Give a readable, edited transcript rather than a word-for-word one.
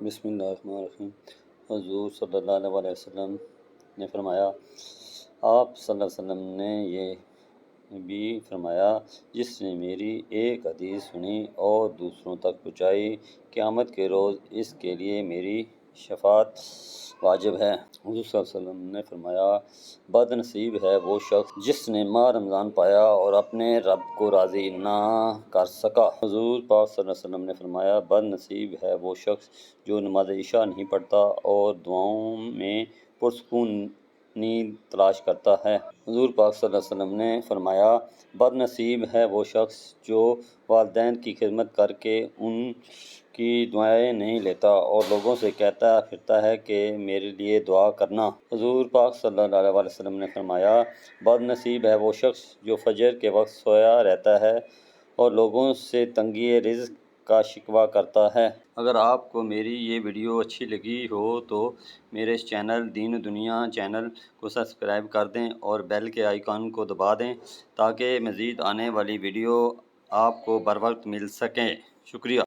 بسم اللہ الرحمن الرحیم۔ حضور صلی اللہ علیہ وسلم نے فرمایا، آپ صلی اللہ علیہ وسلم نے یہ بھی فرمایا، جس نے میری ایک حدیث سنی اور دوسروں تک پہنچائی، قیامت کے روز اس کے لیے میری شفاعت واجب ہے۔ حضور صلی اللہ علیہ وسلم نے فرمایا، بد نصیب ہے وہ شخص جس نے ماہ رمضان پایا اور اپنے رب کو راضی نہ کر سکا۔ حضور پاک صلی اللہ علیہ وسلم نے فرمایا، بد نصیب ہے وہ شخص جو نماز عشاء نہیں پڑھتا اور دعاؤں میں پرسکون نیند تلاش کرتا ہے۔ حضور پاک صلی اللہ علیہ وسلم نے فرمایا، بد نصیب ہے وہ شخص جو والدین کی خدمت کر کے ان کی دعائیں نہیں لیتا اور لوگوں سے کہتا پھرتا ہے کہ میرے لیے دعا کرنا۔ حضور پاک صلی اللہ علیہ وسلم نے فرمایا، بد نصیب ہے وہ شخص جو فجر کے وقت سویا رہتا ہے اور لوگوں سے تنگی رزق کا شکوہ کرتا ہے۔ اگر آپ کو میری یہ ویڈیو اچھی لگی ہو تو میرے اس چینل دین و دنیا چینل کو سبسکرائب کر دیں اور بیل کے آئیکن کو دبا دیں تاکہ مزید آنے والی ویڈیو آپ کو بر وقت مل سکیں۔ شکریہ۔